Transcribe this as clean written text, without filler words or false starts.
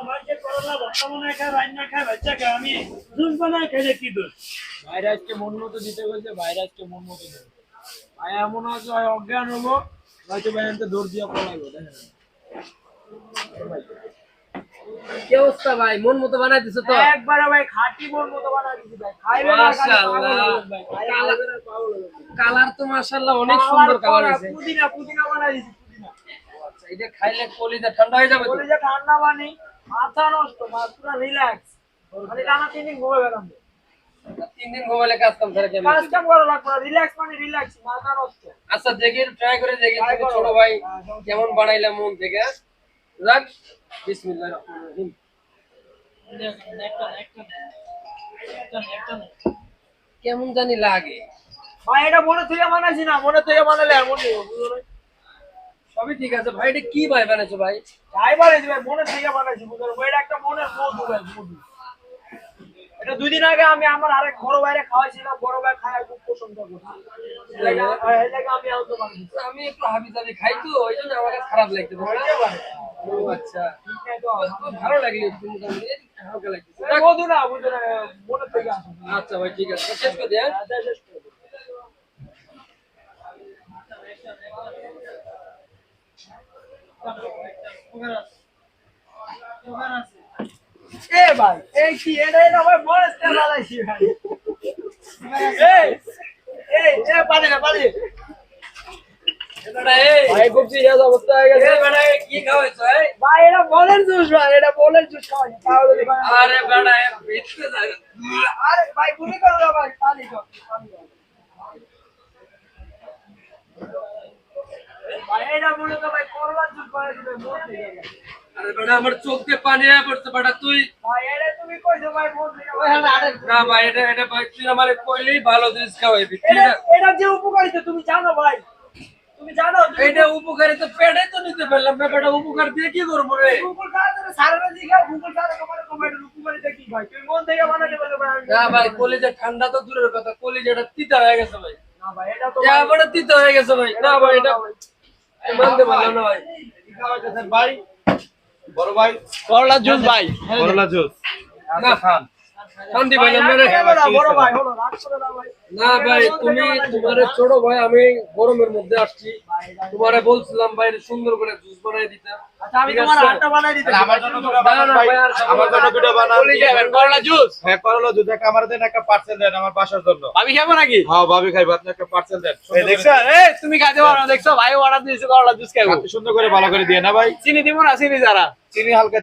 মাঝে করলা বর্তমানে খায় রান্না খায় বাচ্চা খায় আমি জুস বানায় খেলে কি দোষ ভাইরাসকে মন মতো দিতে বলছে, ভাইরাসকে মন মতো দেবে। ভাই এমন আছে হয় অজ্ঞান হবো, হয়তো ভাই এনতে দৌড় দিয়া পড়াইবো। দেখেন কি অবস্থা ভাই, মন মতো বানাই দিছো তো? একবারে ভাই খাঁটি মন মতো বানাই দিছি ভাই। খাইবে না খালি পাগল মাশাআল্লাহ। হবেন ভাই। খাইবে না পাগল হবেন। কালার তো মাশাআল্লাহ অনেক সুন্দর কালার হয়েছে। পুদিনা পুদিনা বানাই দিছি পুদিনা। আচ্ছা, এটা খাইলে কলিজা ঠান্ডা হয়ে যাবে তো? বলি যে ঠান্ডা পানি, মাথা নষ্ট, পুরো রিল্যাক্স। খালি টানা 3 দিন ঘুরে বেড়াবো। 3 দিন ঘুমালে কাজ কাম ছাড়া কেমন? কাজ কাম করা লাগবে না, রিল্যাক্স মানে রিল্যাক্স, মাথা নষ্ট। আচ্ছা দেখি ট্রাই করে দেখি Try তুমি করো। ছোট ভাই কেমন বানাইলা মন থেকে। যাক, বিসমিল্লাহির রহমানির রহিম। কেমন জানি লাগে, ভাই এটা মনে থেকে বানাইছি না, মনে থেকে বানালে এমনই হবে, বুঝলো না? সবই ঠিক আছে ভাই। এটা কি ভাই বানাইছো ভাই? যাই বানাইছি ভাই, মনে থেকে বানাইছি, বুঝলো না? এটা একটা মনের মধু ভাই, মধু। এটা 2 দিন আগে আমি আমার আরেক বড় ভাইরে খাওয়াইছিলাম, বড় ভাই খায় খুব প্রশংসা করছে। এই লাগে আমি আনতে পারছি। আমি একটু হাবিজাবি খাই তো, ওই জন্য আমার কাছে খারাপ লাগছে। ও আচ্ছা, তো ভালো লাগলো একটু, মোটামুটি হালকা লাগছে। মধু না, বুঝলো না, মনে থেকে আসে। আচ্ছা ভাই ঠিক আছে, শেষ করে দেন। শেষ করে দিই। এ ভাই, এই কি এটা ভাই মনে থেকে বানাইছি ভাই। এই এই এ পানি না পানি। এটা এই ভাই খুব সিরিয়াস অবস্থা হয়ে গেছে। বেটা কি খাওয়াইছো? ভাই এটা বলের জুস ভাই, এটা বলের জুস খাওয়াই তাহলে ভাই। আরে বেটা ভিতরে যায়। আরে ভাই গুলি করো না ভাই, পানি খাও, পানি খাও। ভাই এটা মনে তো ভাই করলা জুস বানাই দিবে মন থেকে। আরে বেটা আমার চোখ দিয়ে পানি আয়া পড়ছে বেটা। তুই ভাই এটা তুমি কইছো ভাই মন থেকে। ভাই না ভাই, এটা ভাই তুই আমারে কইলেই ভালো জিনিস খাওয়াইবি। এটা এটা যে উপকারিতা তুমি জানো ভাই, তুমি জানো এইটা উপকারী তো পেটে তো নিতে পারলাম না বেটা, উপকার দিয়ে কি করবো রে? গুগল কাছে সারা দিকে গুগল কাছে তোমার কমেন্ট উপকারিতা কি ভাই, তুমি মন থেকে বানাতে বলে ভাই। না ভাই, কলিজা ঠান্ডা তো দূরের কথা, কলিজাটা তিতা হয়ে গেছে ভাই। না ভাই এটা তো বড় তিতা হয়ে গেছে ভাই। না ভাই, এটা মানতে পারলাম না ভাই। ভাই বড় ভাই করলা জুস ভাই। করলা জুস না খান শান্তি ভাই, বড় ভাই হলো রাগ করে না ভাই। না ভাই, তুমি তোমার ছোট ভাই, আমি গরমের মধ্যে আসছি, তোমারে বলছিলাম ভাই সুন্দর করে জুস বানাই দিতে। আচ্ছা আমি তোমার আটটা বানাই দিতে। আমার জন্য দুটো বানান ভাই, আমার জন্য দুটো বানান। করলা জুস হ্যাঁ করলা জুস একটা আমার দেন, একটা পার্সেল দেন আমার বাসার জন্য। আমি খাবো নাকি? হ্যাঁ ভাবি খাইবো, আপনি একটা পার্সেল দেন। এই দেখছো, এই তুমি খাইতে পারো না, দেখছো ভাই অর্ডার দিয়েছে করলা জুস খাবো। সুন্দর করে ভালো করে দিয়ে না ভাই, চিনি দিব না, চিনি যারা চিনি হালকা